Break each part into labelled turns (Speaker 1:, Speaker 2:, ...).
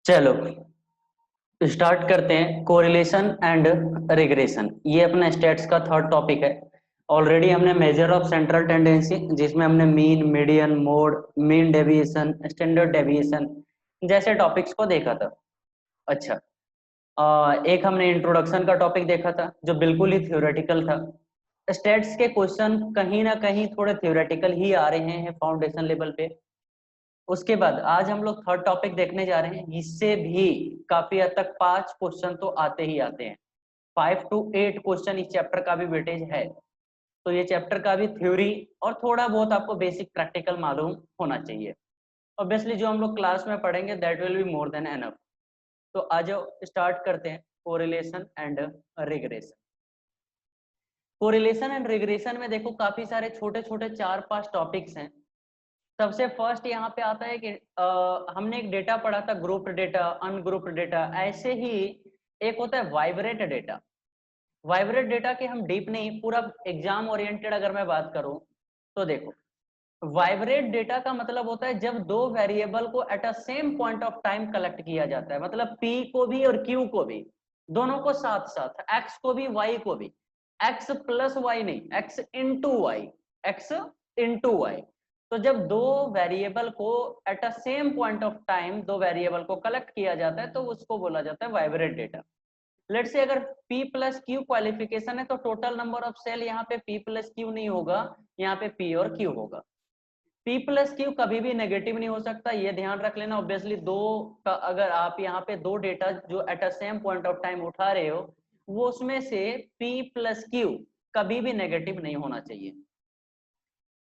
Speaker 1: चलो स्टार्ट करते हैं। कोरिलेशन एंड रिग्रेशन, ये अपना स्टैट्स का थर्ड टॉपिक है। ऑलरेडी हमने मेजर ऑफ सेंट्रल टेंडेंसी, जिसमें हमने mean, median, mode, mean deviation, standard deviation जैसे टॉपिक्स को देखा था। अच्छा, एक हमने इंट्रोडक्शन का टॉपिक देखा था जो बिल्कुल ही थ्योरेटिकल था। स्टैट्स के क्वेश्चन कहीं ना कहीं थोड़े थ्योरेटिकल ही आ रहे हैं फाउंडेशन लेवल पे। उसके बाद आज हम लोग थर्ड टॉपिक देखने जा रहे हैं। इससे भी काफी हद तक 5 क्वेश्चन तो आते ही आते हैं। 5 to 8 क्वेश्चन इस चैप्टर का भी वेटेज है। तो ये चैप्टर का भी थ्योरी और थोड़ा बहुत आपको बेसिक प्रैक्टिकल मालूम होना चाहिए। ऑब्वियसली जो हम लोग क्लास में पढ़ेंगे that will be more than enough. तो आज स्टार्ट करते हैं correlation and regression. Correlation and regression में देखो काफी सारे छोटे छोटे 4-5 टॉपिक्स हैं। सबसे फर्स्ट यहाँ पे आता है कि हमने एक डेटा पढ़ा था, ग्रुप्ड डेटा, अनग्रुप्ड डेटा। ऐसे ही एक होता है वाइब्रेट डेटा। वाइब्रेट डेटा के हम डीप नहीं, पूरा एग्जाम ओरिएंटेड अगर मैं बात करूं तो देखो, वाइब्रेट डेटा का मतलब होता है जब दो वेरिएबल को at a same point of time collect किया जाता है। मतलब P को भी और Q को भी, दोनों को साथ साथ, X को भी Y को भी, X प्लस वाई नहीं, X into Y, X into Y. तो जब दो वेरिएबल को at a same point of time दो वेरिएबल को कलेक्ट किया जाता है तो उसको बोला जाता है वाइब्रेट डेटा। लेट्स से अगर P प्लस Q क्वालिफिकेशन है तो टोटल नंबर ऑफ सेल यहाँ पे P प्लस Q नहीं होगा, यहाँ पे P और Q होगा। P प्लस Q कभी भी नेगेटिव नहीं हो सकता, ये ध्यान रख लेना। ऑब्वियसली दो का अगर आप यहाँ पे दो डेटा जो eight a same point of time उठा रहे हो, वो उसमें से P प्लस Q कभी भी नेगेटिव नहीं होना चाहिए।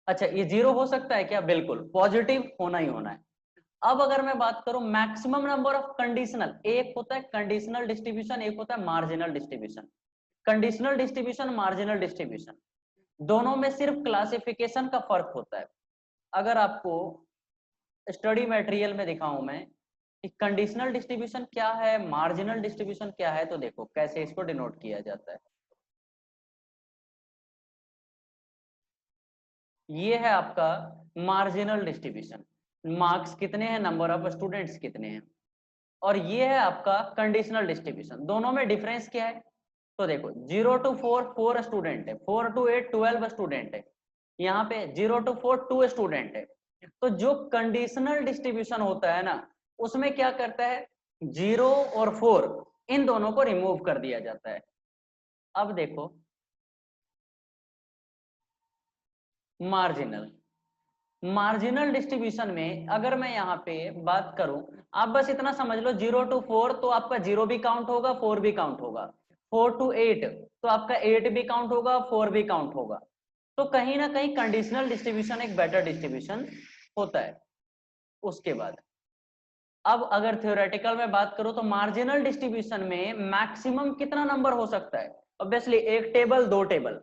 Speaker 1: अच्छा, ये जीरो हो सकता है क्या? बिल्कुल, पॉजिटिव होना ही होना है। अब अगर मैं बात करूं मैक्सिमम नंबर ऑफ कंडीशनल, एक होता है कंडीशनल डिस्ट्रीब्यूशन, एक होता है marginal distribution. Conditional distribution, marginal distribution, दोनों में सिर्फ क्लासिफिकेशन का फर्क होता है। अगर आपको स्टडी मटेरियल में दिखाऊं मैं कि कंडीशनल डिस्ट्रीब्यूशन क्या है, मार्जिनल डिस्ट्रीब्यूशन क्या है, तो देखो कैसे इसको डिनोट किया जाता है। ये है आपका मार्जिनल डिस्ट्रीब्यूशन, मार्क्स कितने हैं, नंबर ऑफ स्टूडेंट्स कितने हैं। और ये है आपका कंडीशनल डिस्ट्रीब्यूशन। दोनों में डिफरेंस क्या है? तो देखो 0 to 4 4 स्टूडेंट है, 4 to 8 12 स्टूडेंट है, यहाँ पे 0 to 4 2 स्टूडेंट है। तो जो कंडीशनल डिस्ट्रीब्यूशन होता है ना, उसमें क्या करता है, 0 और 4 इन दोनों को रिमूव कर दिया जाता है। अब देखो मार्जिनल, मार्जिनल डिस्ट्रीब्यूशन में अगर मैं यहाँ पे बात करूं, आप बस इतना समझ लो 0 to 4 तो आपका 0 भी काउंट होगा, 4 भी काउंट होगा। 4 to 8 तो आपका 8 भी काउंट होगा, 4 भी काउंट होगा। तो कहीं ना कहीं कंडीशनल डिस्ट्रीब्यूशन एक बेटर डिस्ट्रीब्यूशन होता है। उसके बाद अब अगर थ्योरेटिकल में बात करूं तो मार्जिनल डिस्ट्रीब्यूशन में मैक्सिमम कितना नंबर हो सकता है? ऑब्वियसली एक टेबल, दो टेबल।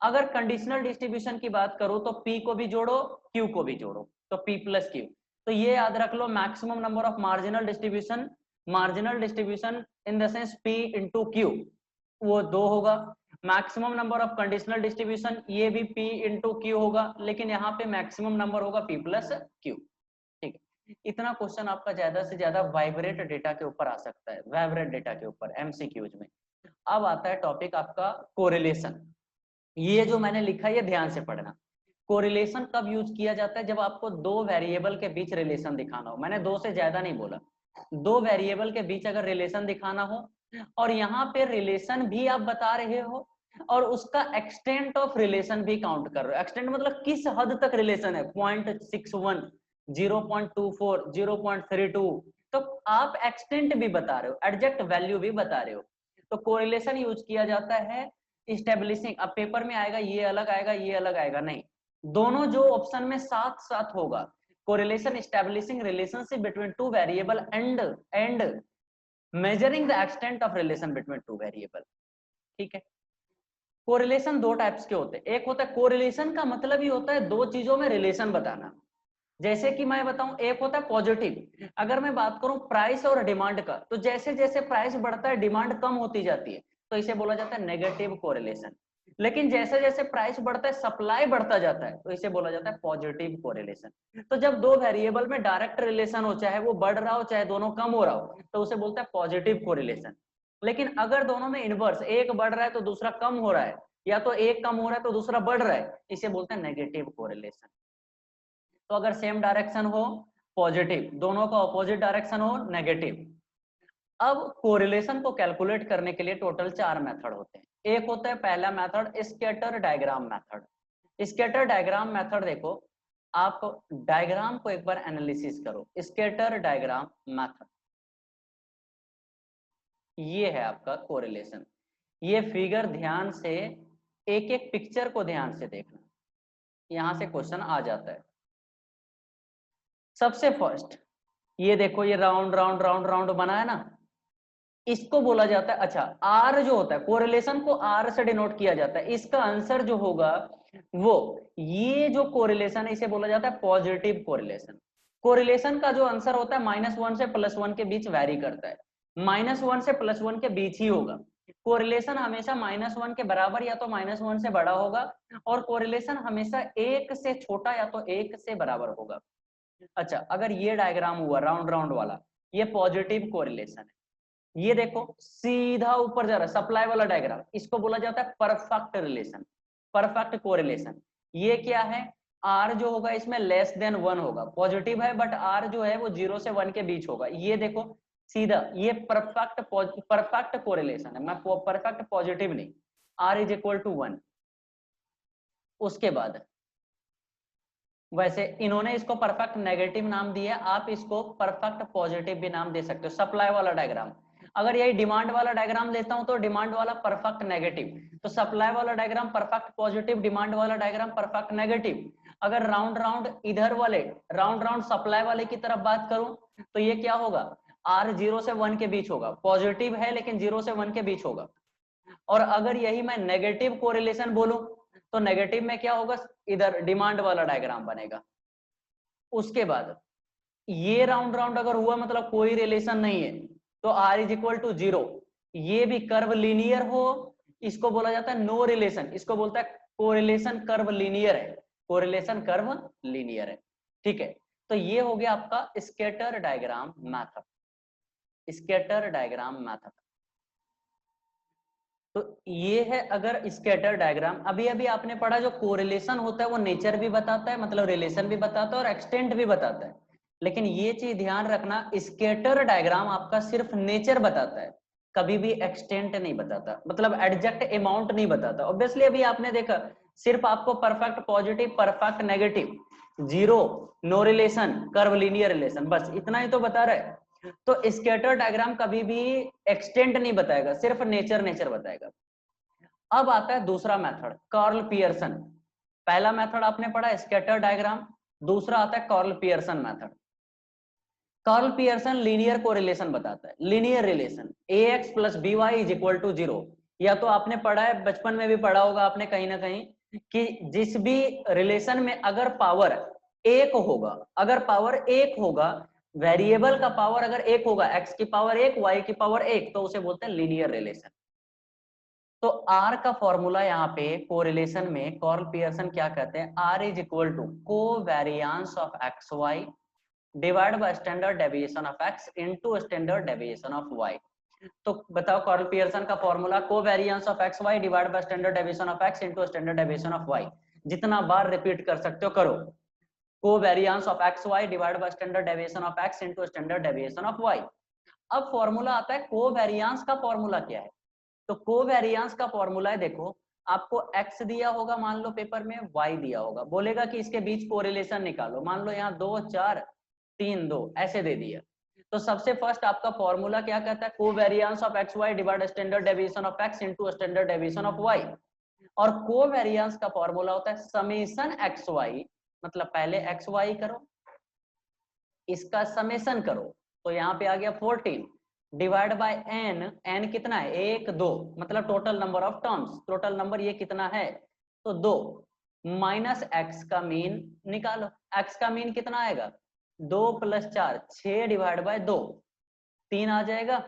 Speaker 1: अगर कंडीशनल डिस्ट्रीब्यूशन की बात करूं तो P को भी जोड़ो, Q को भी जोड़ो, तो P प्लस Q। तो ये याद रख लो, maximum number of marginal distribution, marginal distribution in the sense P into Q, वो 2 होगा। Maximum number of conditional distribution ये भी P इंटू Q होगा, लेकिन यहाँ पे मैक्सिमम नंबर होगा P प्लस Q। ठीक है, इतना क्वेश्चन आपका ज्यादा से ज्यादा वाइब्रेट डेटा के ऊपर आ सकता है, वाइब्रेट डेटा के ऊपर एमसीक्यूज में। अब आता है टॉपिक आपका कोरिलेशन। ये जो मैंने लिखा है ये ध्यान से पढ़ना। कोरिलेशन कब यूज किया जाता है? जब आपको दो वेरिएबल के बीच रिलेशन दिखाना हो। मैंने दो से ज्यादा नहीं बोला, दो वेरिएबल के बीच अगर रिलेशन दिखाना हो और यहाँ पे रिलेशन भी आप बता रहे हो और उसका एक्सटेंट ऑफ रिलेशन भी काउंट कर रहे हो। एक्सटेंट मतलब किस हद तक रिलेशन है, 0.61, 0.24, 0.32, तो आप एक्सटेंट भी बता रहे हो, एडजेक्ट वैल्यू भी बता रहे हो। तो कोरिलेशन यूज किया जाता है इस्टेब्लिशिंग। अब पेपर में आएगा ये अलग आएगा, ये अलग आएगा, नहीं, दोनों जो ऑप्शन में साथ साथ होगा। Correlation establishing relationship between two variable and measuring the extent of relation between two variable. ठीक है, कोरिलेशन दो टाइप्स के होते हैं। एक होता है कोरिलेशन का मतलब ही होता है दो चीजों में रिलेशन बताना। जैसे कि मैं बताऊं, एक होता है पॉजिटिव। अगर मैं बात करूं प्राइस और डिमांड का, तो जैसे जैसे प्राइस बढ़ता है डिमांड कम होती जाती है, तो इसे बोला जाता है नेगेटिव कोरिलेशन। लेकिन जैसे जैसे प्राइस बढ़ता है सप्लाई बढ़ता जाता है, तो इसे बोला जाता है पॉजिटिव कोरिलेशन। तो जब दो वेरिएबल में डायरेक्ट रिलेशन हो, चाहे वो बढ़ रहा हो चाहे दोनों कम हो रहा हो, तो उसे बोलते हैं पॉजिटिव कोरिलेशन। लेकिन अगर दोनों में इनवर्स, एक बढ़ रहा है तो दूसरा कम हो रहा है, या तो एक कम हो रहा है तो दूसरा बढ़ रहा है, इसे बोलते हैं नेगेटिव कोरिलेशन। तो अगर सेम डायरेक्शन हो पॉजिटिव, दोनों का ऑपोजिट डायरेक्शन हो नेगेटिव। अब कोरिलेशन को कैलकुलेट करने के लिए टोटल 4 मेथड होते हैं। एक होता है पहला method scatter diagram method. Scatter diagram method देखो, आप डायग्राम को एक बार एनालिसिस करो। स्कैटर डायग्राम मेथड, ये है आपका कोरिलेशन। ये फिगर ध्यान से, एक एक पिक्चर को ध्यान से देखना, यहां से क्वेश्चन आ जाता है। सबसे फर्स्ट ये देखो, ये राउंड राउंड राउंड राउंड बना है ना, इसको बोला जाता है, अच्छा आर जो होता है, कोरिलेशन को आर से डिनोट किया जाता है। इसका आंसर जो होगा वो, ये जो कोरिलेशन है इसे बोला जाता है पॉजिटिव कोरिलेशन। कोरिलेशन का जो आंसर होता है -1 से +1 के बीच वैरी करता है, -1 से +1 के बीच ही होगा। कोरिलेशन हमेशा -1 के बराबर या तो -1 से बड़ा होगा, और कोरिलेशन हमेशा 1 से छोटा या तो 1 से बराबर होगा। अच्छा, अगर ये डायग्राम हुआ राउंड राउंड वाला, ये पॉजिटिव कोरिलेशन है। ये देखो सीधा ऊपर जा रहा है, सप्लाई वाला डायग्राम, इसको बोला जाता है परफेक्ट रिलेशन, परफेक्ट कोरिलेशन। ये क्या है, आर जो होगा इसमें <1 होगा, पॉजिटिव है बट आर जो है वो 0 से 1 के बीच होगा। ये देखो सीधा, ये परफेक्ट कोरिलेशन है, मैं परफेक्ट पॉजिटिव नहीं, आर इज इक्वल टू 1। उसके बाद वैसे इन्होंने इसको परफेक्ट नेगेटिव नाम दिया, आप इसको परफेक्ट पॉजिटिव भी नाम दे सकते हो। सप्लाई वाला डायग्राम, अगर यही डिमांड वाला डायग्राम लेता हूं तो डिमांड वाला परफेक्ट नेगेटिव, तो सप्लाई वाला डायग्राम परफेक्ट पॉजिटिव, डिमांड वाला डायग्राम परफेक्ट नेगेटिव। अगर राउंड राउंड इधर वाले, राउंड राउंड सप्लाई वाले की तरफ बात करूं, तो ये क्या होगा, आर 0 से 1 के बीच होगा, पॉजिटिव है लेकिन 0 से 1 के बीच होगा। और अगर यही मैं नेगेटिव कोरिलेशन बोलूं, तो नेगेटिव में क्या होगा, इधर डिमांड वाला डायग्राम बनेगा। उसके बाद ये राउंड राउंड अगर हुआ मतलब कोई रिलेशन नहीं है, तो आर इज इक्वल टू 0। ये भी कर्व लीनियर हो, इसको बोला जाता है नो रिलेशन, इसको बोलता है कोरिलेशन कर्व लीनियर है, कोरिलेशन कर्व लीनियर है। ठीक है, तो ये हो गया आपका scatter diagram method, scatter diagram method. तो ये है अगर स्कैटर डायग्राम। अभी अभी आपने पढ़ा जो कोरिलेशन होता है वो नेचर भी बताता है, मतलब रिलेशन भी बताता है और एक्सटेंट भी बताता है। लेकिन ये चीज ध्यान रखना, स्कैटर डायग्राम आपका सिर्फ नेचर बताता है, कभी भी एक्सटेंट नहीं बताता, मतलब एग्जैक्ट अमाउंट नहीं बताता। ऑब्वियसली अभी आपने देखा, सिर्फ आपको perfect positive, perfect negative, 0, no relation, curve linear relation, बस इतना ही तो बता रहा है। तो स्कैटर डायग्राम कभी भी एक्सटेंट नहीं बताएगा, सिर्फ नेचर नेचर बताएगा। अब आता है दूसरा मेथड, कार्ल पियर्सन। पहला मेथड आपने पढ़ा स्कैटर डायग्राम, दूसरा आता है Karl Pearson method. Karl Pearson linear correlation बताता है, linear relation ax plus by is equal to 0। या तो आपने पढ़ा है, बचपन में भी पढ़ा होगा आपने कहीं ना कहीं, कि जिस भी रिलेशन में अगर पावर एक होगा, अगर पावर एक होगा, वेरिएबल का पावर अगर एक होगा, x की पावर 1, y की पावर 1, तो उसे बोलते हैं लीनियर रिलेशन। तो R का फॉर्मूला यहाँ पे कोरिलेशन में कार्ल पियर्सन क्या कहते हैं, R is equal to covariance of X Y divide by standard deviation of x into standard deviation of y। तो बताओ कार्ल पियर्सन का formula, covariance of X Y divide by standard deviation of x into standard deviation of y। जितना बार repeat कर सकते हो करो, covariance of X Y divide by standard deviation of x into standard deviation of y। अब formula आता है covariance का फॉर्मूला क्या है। तो कोवेरियंस का फॉर्मूला है, देखो आपको x दिया होगा मान लो पेपर में, y दिया होगा, बोलेगा कि इसके बीच कोरिलेशन निकालो, मान लो यहाँ 2 4 3 2 ऐसे दे दिया। तो सबसे फर्स्ट आपका फॉर्मूला क्या कहता है, covariance of X Y divide standard deviation of x into standard deviation of y। और कोवेरियंस का फॉर्मूला होता है समेशन एक्स वाई, मतलब पहले एक्स वाई करो, इसका समेशन करो, तो यहाँ पे आ गया 14 डिवाइड बाय n, n कितना है 1 2, मतलब total number of terms, total number ये कितना है तो 2, माइनस x का मीन निकालो, x का मीन कितना आएगा 2 + 4 6 डिवाइड बाय 2 3 आ जाएगा,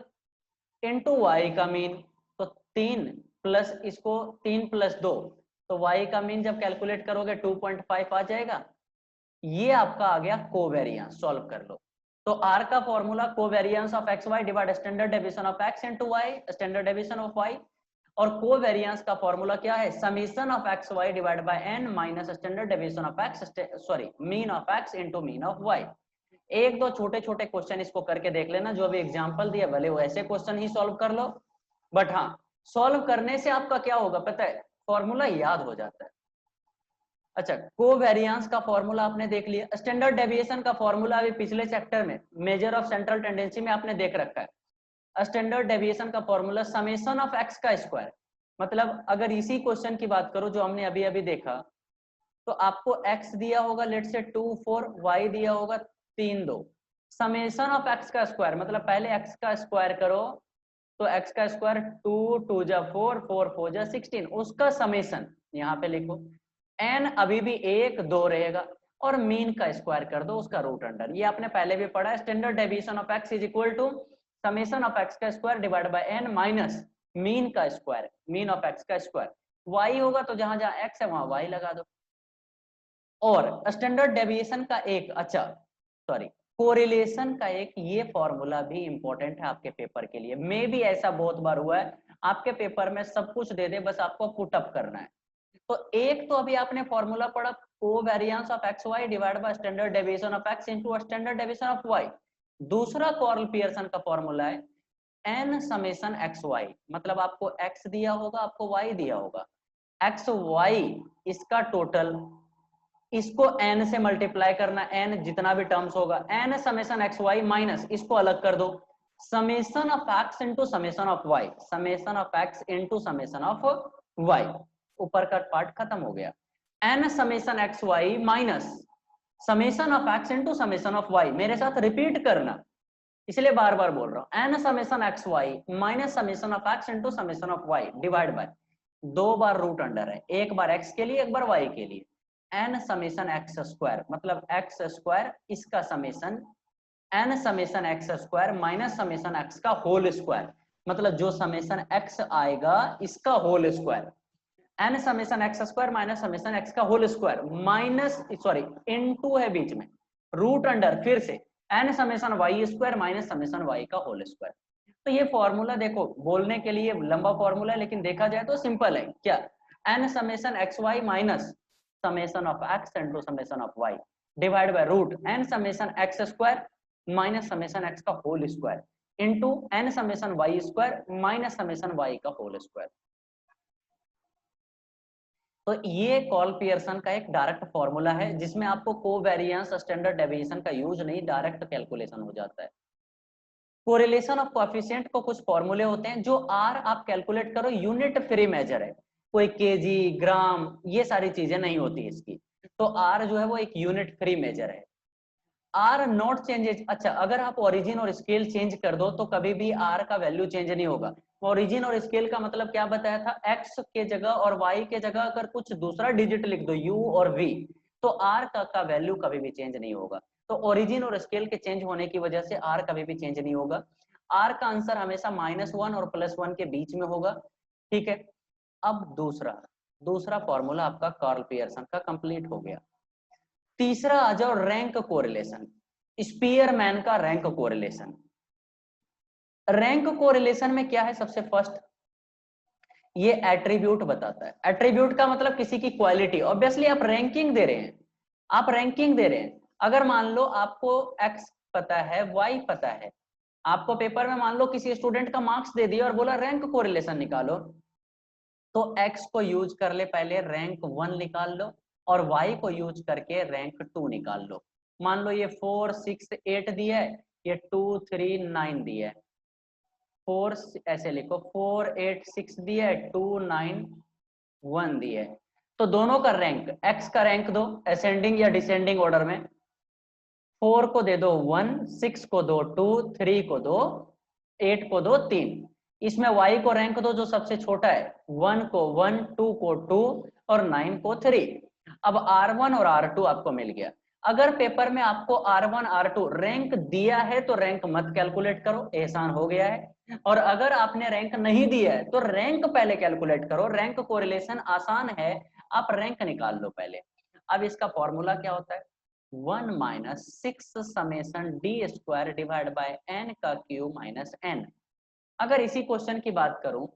Speaker 1: इनटू y का मीन, तो 3 प्लस इसको 3 प्लस 2, तो y का मीन जब कैलकुलेट करोगे 2.5 आ जाएगा। ये आपका आ गया कोवेरियंस। सॉल्व कर लो। तो r का formula covariance of X Y divide standard deviation of x into y, standard deviation of y। और कोवेरियंस का फॉर्मूला क्या है? Summation of X Y divide by n minus standard deviation of x, sorry mean of x into mean of y। एक दो छोटे छोटे question इसको करके देख लेना, जो अभी एग्जांपल दिया भले वो ऐसे क्वेश्चन ही सॉल्व कर लो, बट हाँ सॉल्व करने से आपका क्या होगा पता है? फॉर्मूला याद हो जाता है। अच्छा, कोवेरियंस का फॉर्मूला आपने देख लिया। स्टैंडर्ड डेविएशन का फॉर्मूला अभी पिछले चैप्टर में मेजर ऑफ सेंट्रल टेंडेंसी में आपने देख रखा है। स्टैंडर्ड डेविएशन का फॉर्मूला समेशन ऑफ एक्स का स्क्वायर। मतलब अगर इसी क्वेश्चन की बात करो जो हमने अभी अभी देखा, तो आपको x दिया होगा लेट से 2 4, y दिया होगा 3 2। समेशन ऑफ x का स्क्वायर मतलब पहले x का स्क्वायर करो, तो x का स्क्वायर 2 2 जा 4 4 4 जा 16, उसका समेशन यहाँ पे लिखो। n अभी भी 1 2 रहेगा और मीन का स्क्वायर कर दो उसका रूट अंडर। ये आपने पहले भी पढ़ा है। Standard deviation of x is equal to summation of x का square divide by n minus mean का स्क्वायर, मीन ऑफ x का स्क्वायर। y होगा तो जहां जहां x है वहां y लगा दो। और स्टैंडर्ड डेविएशन का एक कोरिलेशन का एक ये फॉर्मूला भी इंपॉर्टेंट है आपके पेपर के लिए। मे भी ऐसा बहुत बार हुआ है आपके पेपर में सब कुछ दे दे, बस आपको पुट अप करना है। तो एक तो अभी आपने फॉर्मूला पढ़ा covariance of X Y divide by standard deviation of X into standard deviation of Y. दूसरा कॉर्ल पियर्सन का फॉर्मूला है n समेशन एक्स वाई। मतलब आपको x दिया होगा, आपको y दिया होगा, एक्स वाई इसका टोटल, इसको n से मल्टीप्लाई करना, n जितना भी टर्म्स होगा, n summation X Y minus इसको अलग कर दो, summation of x into summation of y, summation of x into summation of y। ऊपर का पार्ट खत्म हो गया। n summation X Y minus summation of x into summation of y। मेरे साथ रिपीट करना, इसलिए बार बार बोल रहा हूं। n summation X Y minus summation of x into summation of y divide by, दो बार रूट अंडर है, एक बार x के लिए एक बार y के लिए, n समेशन एक्स स्क्वायर मतलब एक्स स्क्वायर इसका summation, n summation x square minus summation x का होल स्क्वायर मतलब जो समेशन x आएगा इसका whole square, n summation x square minus summation x का whole square minus sorry into है बीच में रूट अंडर, फिर से n summation y square minus summation y का होल स्क्वायर। तो ये फॉर्मूला देखो बोलने के लिए लंबा फॉर्मूला है, लेकिन देखा जाए तो सिंपल है। क्या? n summation X Y minus summation of x into summation of y divide by root n summation x square minus summation x का whole square into n summation y square minus summation y का whole square. तो ये call Pearson का एक direct formula है जिसमें आपको covariance standard deviation का यूज नहीं, डायरेक्ट कैलकुलेशन हो जाता है। कोरिलेशन ऑफ कोएफिशिएंट को कुछ फॉर्मूले होते हैं जो आर आप कैलकुलेट करो, यूनिट फ्री मेजर है, कोई केजी ग्राम ये सारी चीजें नहीं होती इसकी। तो आर जो है वो एक यूनिट फ्री मेजर है। R not changes. अच्छा, अगर आप ओरिजिन और स्केल चेंज कर दो तो कभी भी आर का वैल्यू चेंज नहीं होगा। ओरिजिन और स्केल का मतलब क्या बताया था? एक्स के जगह और वाई के जगह अगर कुछ दूसरा डिजिट लिख दो यू और वी, तो आर का वैल्यू कभी भी चेंज नहीं होगा। तो ओरिजिन और स्केल के चेंज होने की वजह से आर कभी भी चेंज नहीं होगा। आर का आंसर हमेशा -1 और +1 के बीच में होगा। ठीक है, अब दूसरा फॉर्मूला आपका कार्ल पियर्सन का कंप्लीट हो गया। तीसरा आ जाओ रैंक कोरिलेशन, स्पीयरमैन का रैंक कोरिलेशन। रैंक कोरिलेशन में क्या है? सबसे फर्स्ट ये एट्रीब्यूट बताता है। एट्रीब्यूट का मतलब किसी की क्वालिटी। ऑब्वियसली आप रैंकिंग दे रहे हैं, आप रैंकिंग दे रहे हैं। अगर मान लो आपको x पता है, y पता है, आपको पेपर में मान लो किसी स्टूडेंट का मार्क्स दे दिया और बोला रैंक कोरिलेशन निकालो, तो x को यूज कर ले पहले रैंक 1 निकाल लो और y को यूज करके रैंक 2 निकाल लो। मान लो ये 4 6 8 दिया है, ये 2 3 9 दिया है, 4 ऐसे लिखो 4 8 6 दिया है, 2 9 1 दिया है। तो दोनों का रैंक, x का रैंक दो असेंडिंग या डिसेंडिंग ऑर्डर में। 4 को दे दो 1, 6 को दो 2, 3 को दो 8 को दो 3। इसमें y को रैंक दो जो सबसे छोटा है, 1 को 1, 2 को 2 और 9 को 3। अब R1 और R2 आपको मिल गया। अगर पेपर में आपको R1 R2 रैंक दिया है तो रैंक मत कैलकुलेट करो, एहसान हो गया है। और अगर आपने रैंक नहीं दिया है तो रैंक पहले कैलकुलेट करो, रैंक कोरिलेशन आसान है, आप रैंक निकाल लो पहले। अब इसका फॉर्मूला क्या होता है, 1 minus 6 summation D square divide by n का क्यूब माइनस n। अगर इसी क्वेश्चन की बात करूं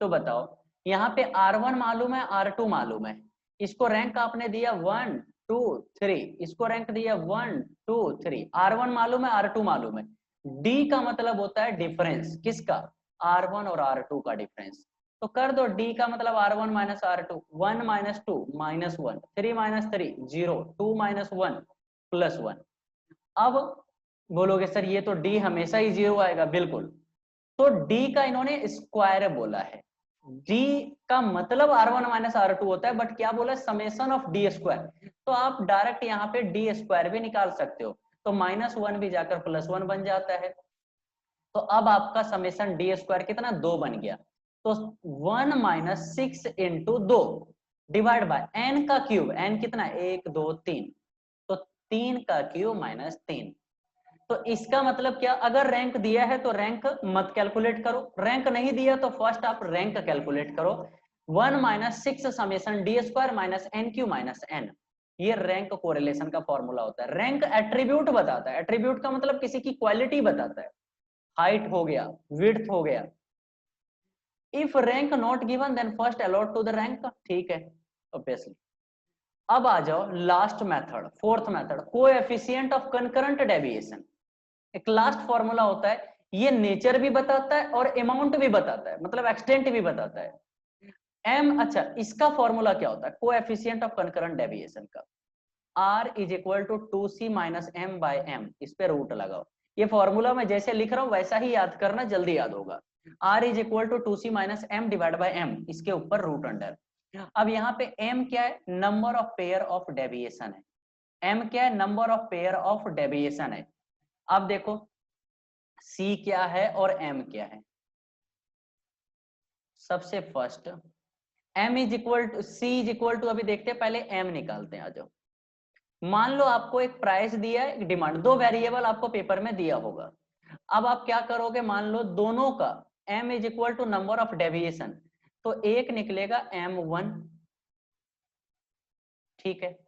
Speaker 1: तो बताओ, यहाँ पे R1 मालूम है, R2 मालूम है, इसको रैंक आपने दिया 1 2 3, इसको रैंक दिया 1 2 3, R1 मालूम है, R2 मालूम है। D का मतलब होता है डिफरेंस, किसका, R1 और R2 का डिफरेंस। तो कर दो, D का मतलब R1 minus R2, 1 minus 2 minus 1, 3 minus 3 0, 2 minus 1 plus 1। अब बोलोगे सर ये तो D हमेशा ही 0 आएगा, बिल्कुल। तो D का इन्होंने स्क्वायर बोला है, D का मतलब R1 माइनस R2 होता है, बट क्या बोला, समेशन ऑफ D स्क्वायर। तो आप डायरेक्ट यहाँ पे D स्क्वायर भी निकाल सकते हो, तो -1 भी जाकर +1 बन जाता है। तो अब आपका समेशन D स्क्वायर कितना, 2 बन गया। तो 1 minus 6 into 2 divide by n का क्यूब, n कितना, 1 2 3, तो 3 का क्यूब माइनस 3। तो इसका मतलब क्या, अगर रैंक दिया है तो रैंक मत कैलकुलेट करो, रैंक नहीं दिया तो फर्स्ट आप रैंक कैलकुलेट करो। 1 minus 6 summation D square minus N cube minus N, ये रैंक कोरिलेशन का फॉर्मूला होता है। रैंक एट्रीब्यूट बताता है, एट्रीब्यूट का मतलब किसी की क्वालिटी बताता है, हाइट हो गया, विड्थ हो गया। If rank not given then first allot to the rank, ठीक है ऑब्वियसली। अब आ जाओ last method, fourth method, coefficient of concurrent deviation. एक लास्ट फॉर्मूला होता है, ये नेचर भी बताता है और अमाउंट भी बताता है, मतलब एक्सटेंट भी बताता है। एम, अच्छा इसका फॉर्मूला क्या होता है, कोएफिशिएंट ऑफ कंकरेंट डेविएशन का, R is equal to 2c minus M by M, इस पे रूट लगाओ। ये फॉर्मूला मैं जैसे लिख रहा हूं वैसा ही याद करना, जल्दी याद होगा। R is equal to 2c minus M divide by M, इसके ऊपर रूट अंडर। अब यहाँ पे m क्या है, number of pair of deviation है। m क्या है, number of pair of deviation है। अब देखो C क्या है और M क्या है। सबसे first M is equal to C is equal to, अभी देखते हैं, पहले M निकालते हैं। आ जाओ, मान लो आपको एक प्राइस दिया है, एक डिमांड, दो वेरिएबल आपको पेपर में दिया होगा। अब आप क्या करोगे, मान लो दोनों का M is equal to number of deviation, तो एक निकलेगा M1, ठीक है,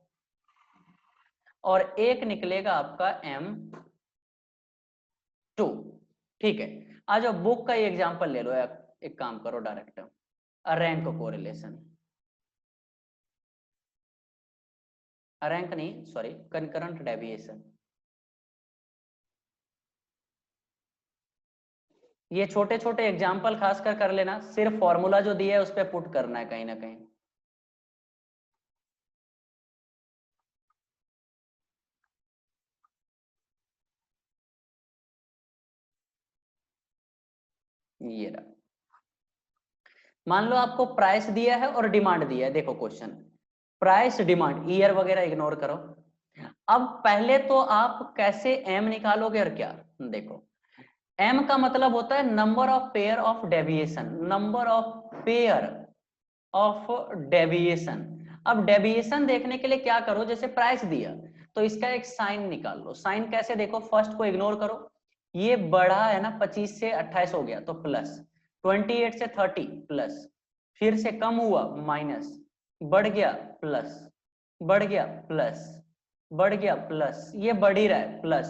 Speaker 1: और एक निकलेगा आपका M2, ठीक है। आ जाओ बुक का एग्जांपल ले लो, एक काम करो डायरेक्ट, रैंक कोरिलेशन, रैंक नहीं सॉरी, कंकरेंट डेविएशन। ये छोटे छोटे एग्जांपल खासकर कर लेना, सिर्फ फॉर्मूला जो दिया है उस पर पुट करना है कहीं ना कहीं। ये रहा, मान लो आपको प्राइस दिया है और डिमांड दिया है। देखो क्वेश्चन, प्राइस डिमांड, ईयर वगैरह इग्नोर करो। अब पहले तो आप कैसे एम निकालोगे और क्या, देखो एम का मतलब होता है number of pair of deviation, number of pair of deviation. अब डेविएशन देखने के लिए क्या करो, जैसे प्राइस दिया तो इसका एक साइन निकाल लो। साइन कैसे, देखो फर्स्ट को इग्नोर करो, ये बढ़ा है ना, 25 से 28 हो गया तो प्लस, 28 से 30 प्लस, फिर से कम हुआ माइनस, बढ़ गया प्लस, बढ़ गया प्लस, बढ़ गया प्लस, ये बढ़ ही रहा है प्लस।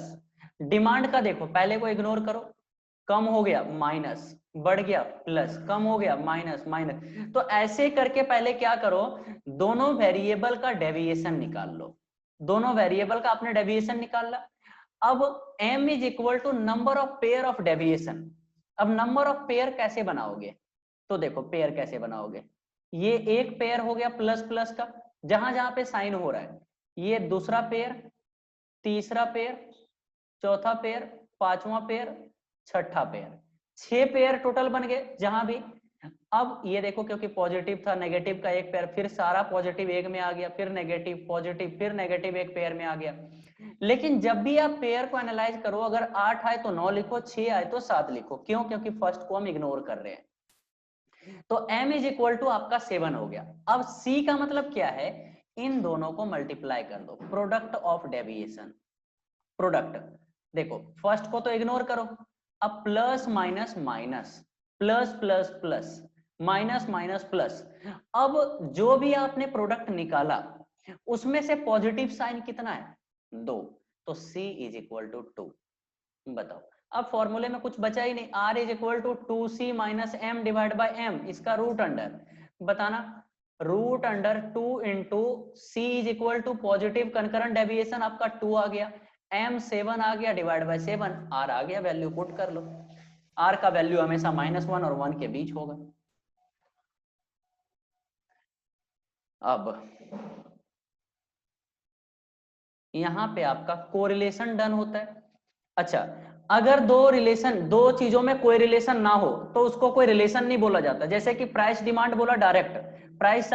Speaker 1: डिमांड का देखो, पहले को इग्नोर करो, कम हो गया माइनस, बढ़ गया प्लस, कम हो गया माइनस माइनस। तो ऐसे करके पहले क्या करो, दोनों वेरिएबल का डेविएशन निकाल लो। दोनों वेरिएबल का आपने डेविएशन निकाला। अब m is equal to number of pair of deviation. अब नंबर ऑफ पेयर कैसे बनाओगे, तो देखो पेयर कैसे बनाओगे, ये एक पेयर हो गया प्लस प्लस का, जहां जहां पे साइन हो रहा है, ये दूसरा पेयर, तीसरा पेयर, चौथा पेयर, पांचवा पेयर, छठा पेयर, 6 पेयर टोटल बन गए जहां भी। अब ये देखो, क्योंकि पॉजिटिव था, नेगेटिव का एक पेयर, फिर सारा पॉजिटिव एक में आ गया, फिर नेगेटिव पॉजिटिव, फिर नेगेटिव एक पेयर में आ गया। लेकिन जब भी आप पेयर को एनालाइज करो, अगर 8 आए तो 9 लिखो, 6 आए तो 7 लिखो, क्यों, क्योंकि फर्स्ट को हम इग्नोर कर रहे हैं। तो m इज इक्वल टू आपका 7 हो गया। अब c का मतलब क्या है, इन दोनों को मल्टीप्लाई कर दो, प्रोडक्ट ऑफ डेविएशन। प्रोडक्ट देखो, फर्स्ट को तो इग्नोर करो, अब plus minus minus, plus plus plus, minus minus plus. अब जो भी आपने प्रोडक्ट निकाला उसमें से पॉजिटिव साइन कितना है? 2, तो C इज इक्वल टू 2। बताओ, अब फॉर्मूले में कुछ बचा ही नहीं, R is equal to 2C minus M divide by M, इसका रूट अंडर, बताना, root under 2 into C is equal to positive concurrent deviation आपका 2 आ गया, M 7 आ गया, डिवाइड बाई 7, R आ गया, वैल्यू पुट कर लो। R का वैल्यू हमेशा -1 और 1 के बीच होगा। अब यहां पे आपका कोरिलेशन डन होता है। अच्छा, अगर दो चीजों में कोई रिलेशन ना हो तो उसको कोई रिलेशन नहीं बोला जाता। जैसे कि प्राइस डिमांड बोला डायरेक्ट, प्राइस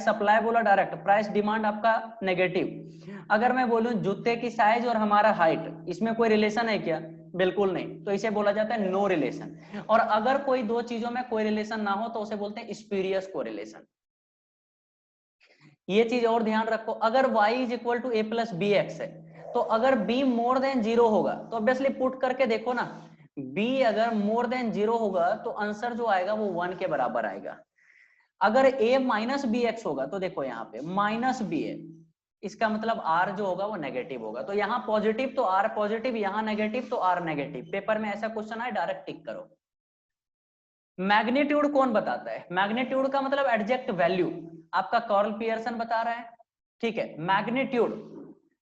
Speaker 1: सप्लाई बोला डायरेक्ट, प्राइस डिमांड आपका नेगेटिव। अगर मैं बोलूं जूते की साइज और हमारा हाइट, इसमें कोई रिलेशन है क्या? बिल्कुल नहीं, तो इसे बोला जाता है नो रिलेशन। और अगर कोई दो चीजों में कोई रिलेशन ना हो तो उसे बोलते हैं स्पूरियस कोरिलेशन। ये चीज और ध्यान रखो, अगर y is equal to A plus B X है, तो अगर b मोर देन 0 होगा तो ऑब्वियसली पुट करके देखो ना, b अगर मोर देन 0 होगा तो आंसर जो आएगा वो 1 के बराबर आएगा। अगर a माइनस बी एक्स होगा तो देखो यहाँ पे माइनस बी है, इसका मतलब r जो होगा वो नेगेटिव होगा। तो यहाँ पॉजिटिव तो r पॉजिटिव, यहाँ नेगेटिव तो r नेगेटिव। पेपर में ऐसा क्वेश्चन आए डायरेक्ट टिक करो। मैग्नीट्यूड कौन बताता है? मैग्नीट्यूड का मतलब एडजेक्ट वैल्यू, आपका कार्ल पियर्सन बता रहा है, ठीक है। मैग्नीट्यूड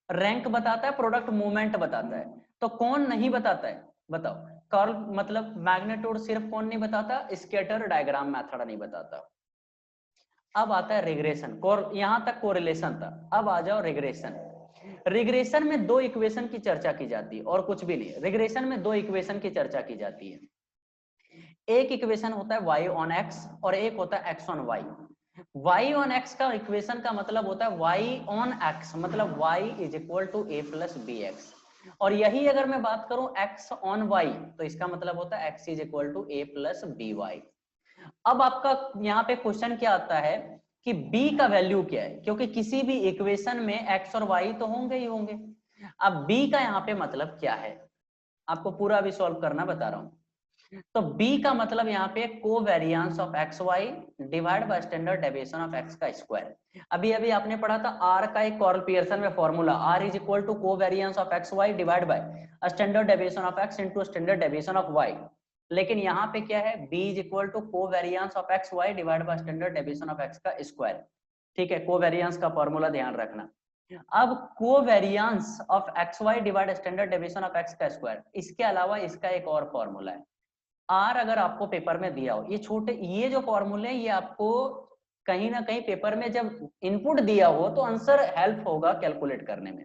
Speaker 1: रैंक बताता है, प्रोडक्ट मूवमेंट बताता है, तो कौन नहीं बताता है बताओ? कार्ल मतलब मैग्नीट्यूड सिर्फ कौन नहीं बताता? स्कैटर डायग्राम मेथड नहीं बताता। अब आता है रिग्रेशन, यहां तक कोरिलेशन था, अब आ जाओ रिग्रेशन। रिग्रेशन में दो इक्वेशन की चर्चा की जाती है और कुछ भी नहीं। रिग्रेशन में दो इक्वेशन की चर्चा की जाती है, एक इक्वेशन होता है y ऑन x और एक होता है x on y। y on x का इक्वेशन का मतलब होता है y ऑन x, मतलब y is equal to a plus B X. और यही अगर मैं बात करूं x ऑन y, तो इसका मतलब होता है x is equal to a plus B Y. अब आपका यहाँ पे क्वेश्चन क्या आता है कि b का वैल्यू क्या है, क्योंकि किसी भी इक्वेशन में x और y तो होंगे ही होंगे। अब b का यहाँ पे मतलब क्या है, आपको पूरा भी सॉल्व करना बता रहा हूं। तो b का मतलब यहाँ पे covariance of X Y divide by standard deviation of x का स्क्वायर। अभी अभी आपने पढ़ा था r का एक कार्ल पियर्सन में formula, r is equal to covariance of X Y divide by standard deviation of x into standard deviation of y। लेकिन यहाँ पे क्या है, b is equal to covariance of X Y divide by standard deviation of x का square, ठीक है। Covariance का formula ध्यान रखना। अब covariance of X Y divide standard deviation of x का स्क्वायर, इसके अलावा इसका एक और फॉर्मूला है आर। अगर आपको पेपर में दिया हो, ये जो फॉर्मूले हैं ये आपको कहीं ना कहीं पेपर में जब इनपुट दिया हो तो आंसर हेल्प होगा कैलकुलेट करने में।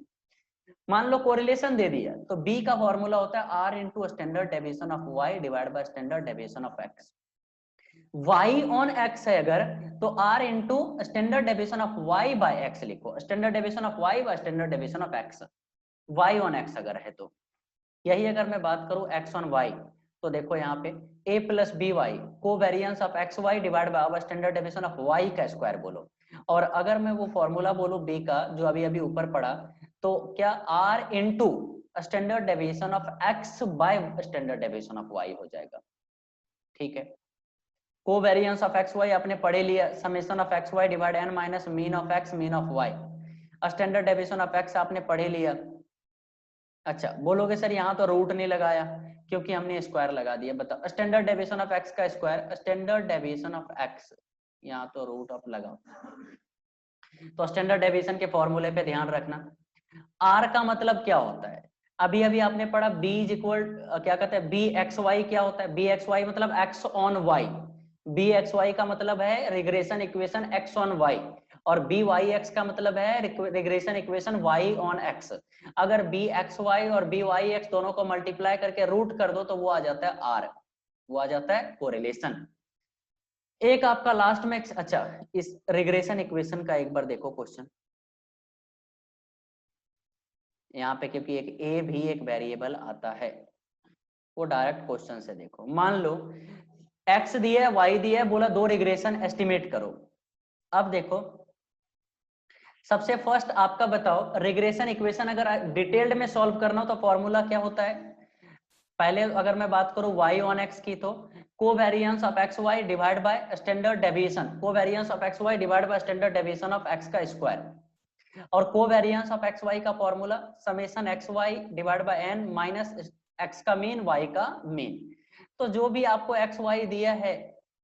Speaker 1: मान लो कोरिलेशन दे दिया, तो बी का फॉर्मूला होता है R into standard deviation of Y divide by standard deviation of X. y on x है अगर, तो r into standard deviation of y by x लिखो, standard deviation of y by standard deviation of x। y on x अगर है तो यही अगर मैं बात करूं x ऑन y, तो देखो यहाँ पे a plus B Y covariance of X Y divide by standard deviation of y का स्क्वायर बोलो। और अगर मैं वो फॉर्मूला बोलूं b का जो अभी अभी ऊपर पढ़ा, तो क्या r into standard deviation of x bye standard deviation of y हो जाएगा, ठीक है। कोवेरिएंस ऑफ एक्स वाई आपने पढ़े लिया, summation of X Y divide n minus mean of x mean of y। Standard deviation of x आपने पढ़े लिया। अच्छा बोलोगे सर यहाँ तो रूट नहीं लगाया, क्योंकि हमने स्क्वायर लगा दिया। बताओ स्टैंडर्ड डेविएशन ऑफ x का square, standard deviation of x, यहाँ तो रूट ऑफ लगाओ। तो स्टैंडर्ड डेविएशन के फॉर्मूले पे ध्यान रखना। r का मतलब क्या होता है, अभी अभी आपने पढ़ा b इज इक्वल क्या कहते हैं बी एक्स वाई, क्या होता है बी एक्स वाई मतलब x on y। B X Y का मतलब है regression equation x on y, और बी वाई एक्स का मतलब है regression equation y on x। अगर बी एक्स वाई और बी वाई एक्स दोनों को मल्टीप्लाई करके रूट कर दो तो वो आ जाता है r, वो आ जाता है कोरिलेशन। एक आपका लास्ट में अच्छा इस रिग्रेशन इक्वेशन का एक बार देखो क्वेश्चन यहाँ पे, क्योंकि एक a भी एक वेरिएबल आता है, वो डायरेक्ट क्वेश्चन से देखो। मान लो x दिया है y दिया है, बोला दो रिग्रेशन एस्टिमेट करो। अब देखो सबसे फर्स्ट आपका बताओ, रिग्रेशन इक्वेशन अगर डिटेल्ड में सॉल्व करना हो तो फॉर्मूला क्या होता है? पहले अगर मैं बात करूं y ऑन x की, तो covariance of X Y divide by standard deviation, covariance of X Y divide by standard deviation of x का स्क्वायर। और कोवेरिएंस ऑफ एक्स वाई का formula summation X Y divide by n minus x का mean y का mean. तो जो भी आपको x Y दिया है,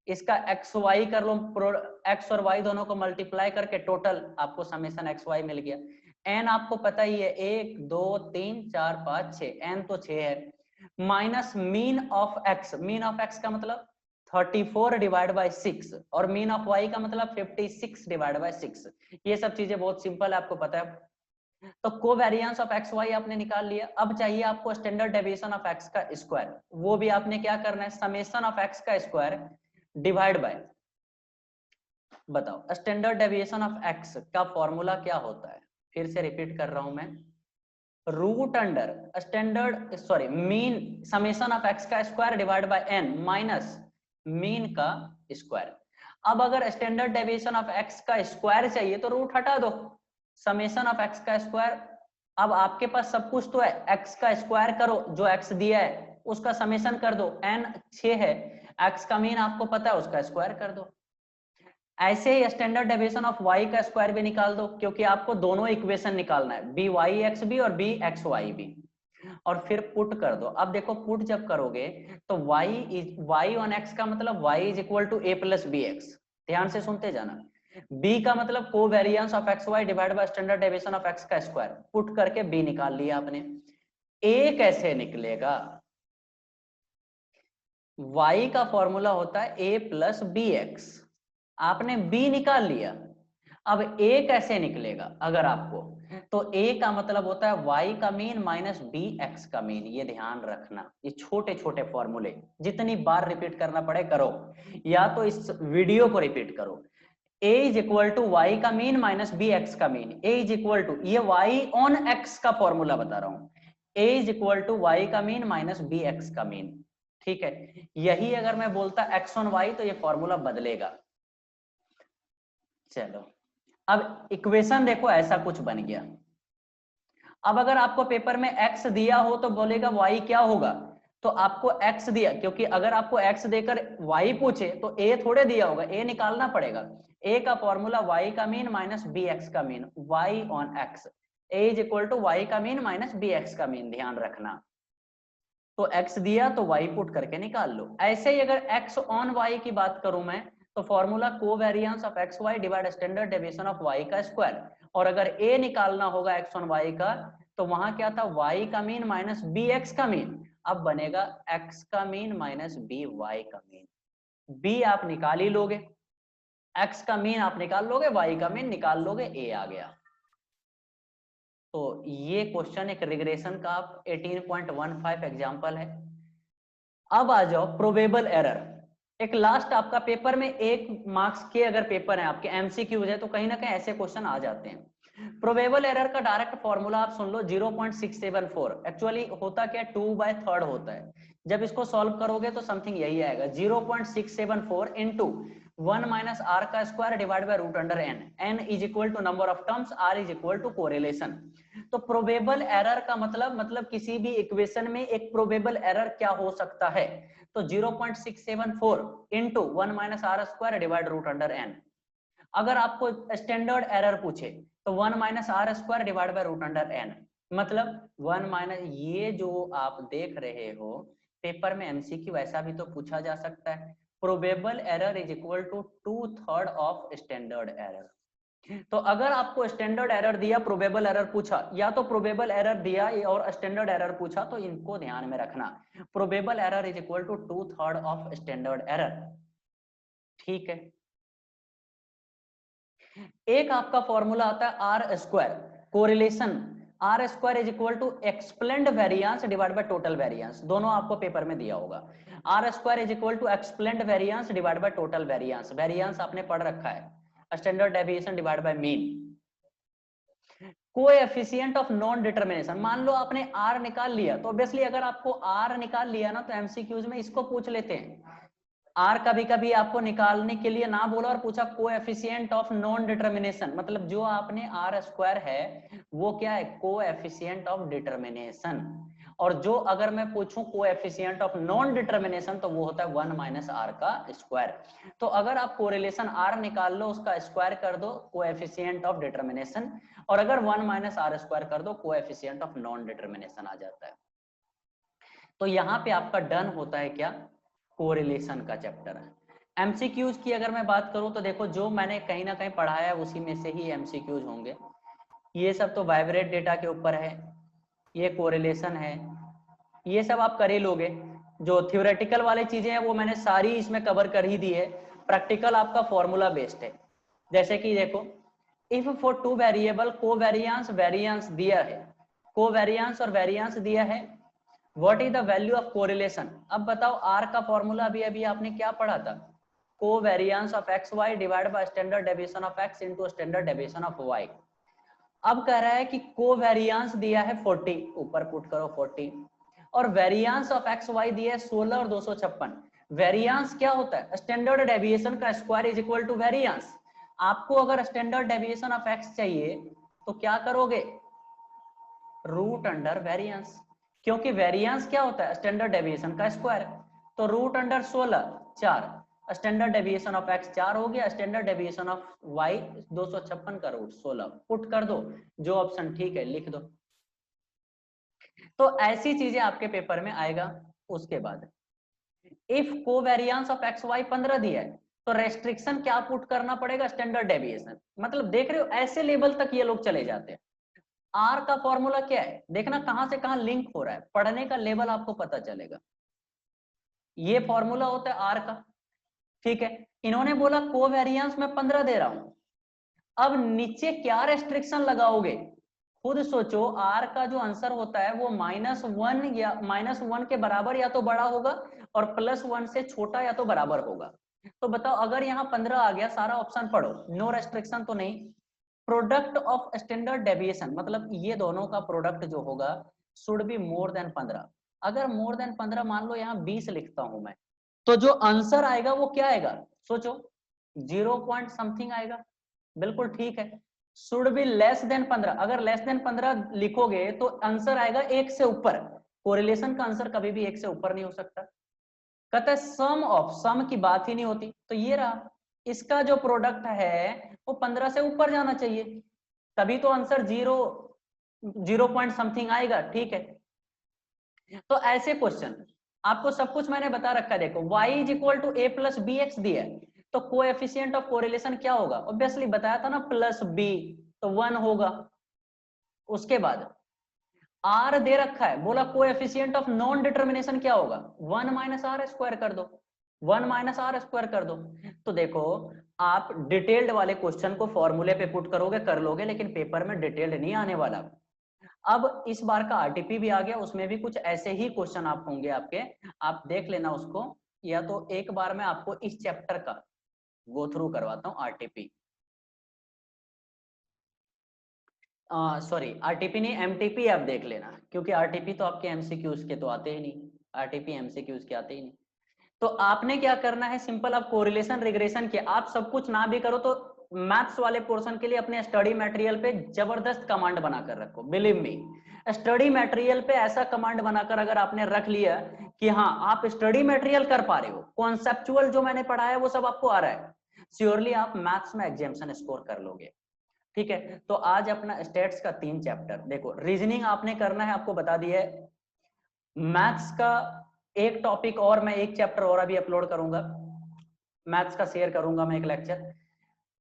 Speaker 1: इसका एक्स वाई कर लो, एक्स और वाई दोनों को मल्टीप्लाई करके टोटल आपको समेशन एक्स वाई मिल गया। एन आपको पता ही है, 1 2 3 4 5 6, एन तो 6 है, minus mean of x, mean of x का मतलब 34 डिवाइड बाय 6, और मीन ऑफ वाई का मतलब 56 डिवाइड बाय 6। ये सब चीजें बहुत सिंपल है, आपको पता है। तो कोवेरिएंस ऑफ एक्स वाई आपने निकाल लिया। अब चाहिए आपको स्टैंडर्ड डेविएशन ऑफ एक्स का स्क्वायर। वो भी आपने क्या करना है, समेशन ऑफ एक्स का स्क्वायर डिवाइड बाय, बताओ स्टैंडर्ड डेविएशन ऑफ एक्स का फॉर्मूला क्या होता है? फिर से रिपीट कर रहा हूं मैं, root under standard sorry mean summation of x का square divide by n minus mean का स्क्वायर। अब अगर स्टैंडर्ड डेविएशन ऑफ एक्स का स्क्वायर चाहिए तो रूट हटा दो, समेशन ऑफ एक्स का स्क्वायर। अब आपके पास सब कुछ तो है, एक्स का स्क्वायर करो, जो एक्स दिया है उसका समेशन कर दो, एन 6 है, एक्स का मीन आपको पता है, उसका स्क्वायर कर दो। ऐसे ही स्टैंडर्ड डेविएशन ऑफ y का स्क्वायर भी निकाल दो, क्योंकि आपको दोनों इक्वेशन निकालना है, बी वाई एक्स बी और बी एक्स वाई बी, और फिर पुट कर दो। अब देखो पुट जब करोगे तो y ऑन x का मतलब y is equal to A plus B X, ध्यान से सुनते जाना। b का मतलब covariance of X Y divide by standard deviation of x का स्क्वायर, पुट करके b निकाल लिया आपने। a कैसे निकलेगा? y का फॉर्मूला होता है a प्लस बी एक्स, आपने b निकाल लिया। अब a कैसे निकलेगा अगर आपको, तो a का मतलब होता है y का मीन माइनस बी एक्स का मीन। ये ध्यान रखना, ये छोटे छोटे फॉर्मूले जितनी बार रिपीट करना पड़े करो, या तो इस वीडियो को रिपीट करो। a is equal to Y का मीन माइनस बी एक्स का mean, a is equal to, ये y ऑन x का फॉर्मूला बता रहा हूं, a is equal to Y का मीन माइनस बी एक्स का मीन। ठीक है, यही अगर मैं बोलता x ऑन y तो ये फॉर्मूला बदलेगा। चलो अब इक्वेशन देखो, ऐसा कुछ बन गया। अब अगर आपको पेपर में x दिया हो तो बोलेगा y क्या होगा, तो आपको x दिया, क्योंकि अगर आपको x देकर y पूछे तो a थोड़े दिया होगा, a निकालना पड़ेगा। a का फॉर्मूला y का मीन माइनस बी एक्स का mean, y on x, a is equal to y का मीन माइनस बी एक्स का मीन, ध्यान रखना। तो x दिया तो y पुट करके निकाल लो। ऐसे ही अगर x ऑन y की बात करूं मैं, तो formula covariance of X Y divide standard deviation of y का स्क्वायर, और अगर a निकालना होगा x ऑन y का, तो वहां क्या था, y का मीन माइनस बी एक्स का मीन, अब बनेगा x का मीन माइनस बी वाई का मीन। b आप निकाल ही लोगे, x का मीन आप निकाल लोगे, y का मीन निकाल लोगे, a आ गया। तो ये क्वेश्चन एक रिग्रेशन का 18.15 एग्जांपल है। अब आ जाओ प्रोबेबल एरर। एक लास्ट आपका पेपर में 1 मार्क्स के अगर पेपर है आपके एमसीक्यूज है, तो कहीं ना कहीं ऐसे क्वेश्चन आ जाते हैं। प्रोबेबल एरर का डायरेक्ट फॉर्मूला आप सुन लो, 0.674। एक्चुअली होता क्या, 2/3 होता है। जब इसको सॉल्व करोगे तो समथिंग यही आएगा, 0.674 इंटू 1 माइनस आर का square divide by root under N, N is equal to number of terms, R is equal to correlation. तो प्रोबेबल एरर का मतलब किसी भी इक्वेशन में एक प्रोबेबल एरर क्या हो सकता है, तो 0.674 into 1 minus R square divide root under N. अगर आपको स्टैंडर्ड एरर पूछे तो 1 minus R square divide by root under N, मतलब 1 माइनस, ये जो आप देख रहे हो पेपर में एमसीक्यू ऐसा भी तो पूछा जा सकता है, probable error is equal to 2/3 of standard error. तो अगर आपको स्टैंडर्ड एरर दिया, प्रोबेबल एरर पूछा, या तो प्रोबेबल एरर दिया और स्टैंडर्ड एरर पूछा, तो इनको ध्यान में रखना, probable error is equal to 2/3 of standard error. ठीक है, एक आपका फॉर्मूला आता है R square correlation, R square is equal to explained variance divide by total variance, दोनों आपको पेपर में दिया होगा। R square is equal to explained variance divide by total variance, variance आपने पढ़ रखा है, standard deviation divide by mean. Coefficient of non determination, मान लो आपने आर निकाल लिया, तो ऑब्वियसली अगर आपको आर निकाल लिया ना, तो एमसीक्यूज में इसको पूछ लेते हैं, आर कभी कभी आपको निकालने के लिए ना बोला और पूछा कोएफिशिएंट ऑफ नॉन डिटर्मिनेशन, मतलब जो आपने आर स्क्वायर है वो क्या है, कोएफिशिएंट ऑफ डिटर्मिनेशन। और जो अगर मैं पूछूं कोएफिशिएंट ऑफ नॉन डिटर्मिनेशन तो वो होता है 1 माइनस आर का स्क्वायर। तो अगर आप कोरिलेशन आर निकाल लो उसका स्क्वायर कर दो कोएफिशिएंट ऑफ डिटर्मिनेशन, और अगर 1 माइनस आर स्क्वायर कर दो कोएफिशिएंट ऑफ नॉन डिटर्मिनेशन आ जाता है। तो यहाँ पे आपका डन होता है क्या, कोरिलेशन का चैप्टर है। एमसीक्यूज की अगर मैं बात करूं तो देखो जो मैंने कहीं ना कहीं पढ़ाया है उसी में से ही एमसीक्यूज होंगे। ये सब तो वाइब्रेट डेटा के ऊपर है, ये कोरिलेशन है, ये सब आप कर ही लोगे। जो थ्योरेटिकल वाली चीजें हैं वो मैंने सारी इसमें कवर कर ही दी है। प्रैक्टिकल आपका फॉर्मूला बेस्ड है। जैसे कि देखो if for two variable covariance variance दिया है, कोवेरिएंस और वेरिएंस दिया है, what is the value of correlation. अब बताओ आर का फॉर्मूला अभी अभी आपने क्या पढ़ा था, covariance of X Y divide by standard deviation of X into standard deviation of Y. अब कह रहा है कि कोवेरिएंस दिया है 40, ऊपर पुट करो 40, और वेरिएंस ऑफ एक्स वाई दिया है 16 और 256। वेरिएंस क्या होता है, स्टैंडर्ड डेविएशन का square is equal to variance. आपको अगर स्टैंडर्ड डेविएशन ऑफ एक्स चाहिए तो क्या करोगे, रूट अंडर वेरिएंस, क्योंकि वेरिएंस क्या होता है, स्टैंडर्ड डेविएशन का स्क्वायर। तो root under 16 4, standard deviation of X 4 हो गया, स्टैंडर्ड डेविएशन ऑफ वाई 256 का रूट 16, पुट कर दो, जो ऑप्शन ठीक है लिख दो। तो ऐसी चीजें आपके पेपर में आएगा। उसके बाद if covariance of X Y 15 दिया है तो रेस्ट्रिक्शन क्या पुट करना पड़ेगा, स्टैंडर्ड डेविएशन। मतलब देख रहे हो ऐसे लेवल तक ये लोग चले जाते हैं। आर का फॉर्मूला क्या है, देखना कहां से कहां लिंक हो रहा है, पढ़ने का लेवल आपको पता चलेगा। ये फॉर्मूला होता है आर का, ठीक है। इन्होंने बोला कोवेरिएंस में 15 दे रहा हूं, अब नीचे क्या रेस्ट्रिक्शन लगाओगे खुद सोचो। आर का जो आंसर होता है वो -1 या -1 के बराबर या तो बड़ा होगा और +1 से छोटा या तो बराबर होगा। तो बताओ अगर यहाँ 15 आ गया, सारा ऑप्शन पढ़ो, नो रेस्ट्रिक्शन तो नहीं। प्रोडक्ट ऑफ स्टैंडर्ड डेविएशन मतलब ये दोनों का प्रोडक्ट जो होगा शुड बी मोर देन 15। अगर मोर देन 15 मान लो यहाँ 20 लिखता हूं मैं, तो जो आंसर आएगा वो क्या आएगा, सोचो 0 पॉइंट समथिंग आएगा। बिल्कुल ठीक है, शुड बी लेस देन 15। अगर लेस देन 15 लिखोगे तो आंसर आएगा 1 से ऊपर। कोरिलेशन का आंसर कभी भी 1 से ऊपर नहीं हो सकता। कहता है सम ऑफ, सम की बात ही नहीं होती, तो ये रहा इसका जो प्रोडक्ट है वो 15 से ऊपर जाना चाहिए, तभी तो आंसर 0 पॉइंट समथिंग आएगा, ठीक है। तो ऐसे क्वेश्चन आपको सब कुछ मैंने बता रखा है। देखो y is equal to a plus B X दिया है, तो कोएफिशिएंट ऑफ कोरिलेशन क्या होगा, ऑब्वियसली बताया था ना प्लस b, तो 1 होगा। उसके बाद r दे रखा है, बोला कोएफिशिएंट ऑफ नॉन डिटर्मिनेशन क्या होगा, 1 माइनस आर स्क्वायर कर दो, 1 माइनस आर स्क्वायर कर दो। तो देखो आप डिटेल्ड वाले क्वेश्चन को फॉर्मूले पे पुट करोगे कर लोगे, लेकिन पेपर में डिटेल्ड नहीं आने वाला। अब इस बार का आरटीपी भी आ गया, उसमें भी कुछ ऐसे ही क्वेश्चन आप होंगे आपके, आप देख लेना उसको। या तो एक बार मैं आपको इस चैप्टर का गो थ्रू करवाता हूँ आरटीपी, सॉरी आरटीपी नहीं एमटीपी आप देख लेना, क्योंकि आरटीपी तो आपके एमसीक्यूज के तो आते ही नहीं, आरटीपी एमसीक्यूज के आते ही नहीं। तो आपने क्या करना है, सिंपल आप कोरिलेशन रिग्रेशन के आप सब कुछ ना भी करो तो मैथ्स वाले पोर्शन के लिए अपने स्टडी मटेरियल पे जबरदस्त कमांड बनाकर रखो। बिलीव मी, स्टडी मटेरियल पे ऐसा कमांड बनाकर अगर आपने रख लिया कि हाँ आप स्टडी मटेरियल कर पा रहे हो, कॉन्सेप्चुअल जो मैंने पढ़ाया वो सब आपको आ रहा है, श्योरली आप मैथ्स में एग्जामिनेशन स्कोर कर लोगे, ठीक है। तो आज अपना स्टेट्स का 3 चैप्टर देखो, रीजनिंग आपने करना है आपको बता दिया है, मैथ्स का एक टॉपिक और मैं एक चैप्टर और अभी अपलोड करूंगा, मैथ्स का शेयर करूंगा मैं एक लेक्चर।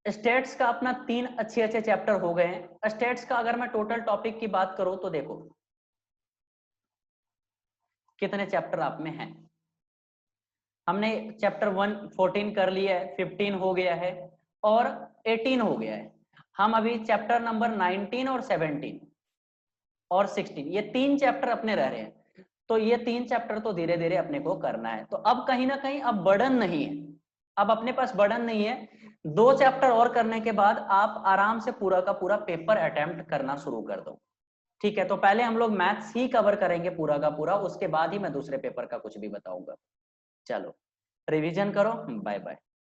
Speaker 1: स्टेट्स का अपना 3 अच्छे अच्छे चैप्टर हो गए हैं। स्टेट्स का अगर मैं टोटल टॉपिक की बात करूं तो देखो कितने चैप्टर आप में हैं। हमने चैप्टर 1 14 कर लिया है, 15 हो गया है और 18 हो गया है। हम अभी चैप्टर नंबर 19 और 17 और 16 ये 3 चैप्टर अपने रह रहे हैं। तो ये 3 चैप्टर तो धीरे धीरे अपने को करना है। तो अब कहीं ना कहीं अब बर्डन नहीं है, अब अपने पास बर्डन नहीं है। 2 चैप्टर और करने के बाद आप आराम से पूरा का पूरा पेपर अटेम्प्ट करना शुरू कर दो, ठीक है। तो पहले हम लोग मैथ्स ही कवर करेंगे पूरा का पूरा, उसके बाद ही मैं दूसरे पेपर का कुछ भी बताऊंगा। चलो रिवीजन करो। Bye bye.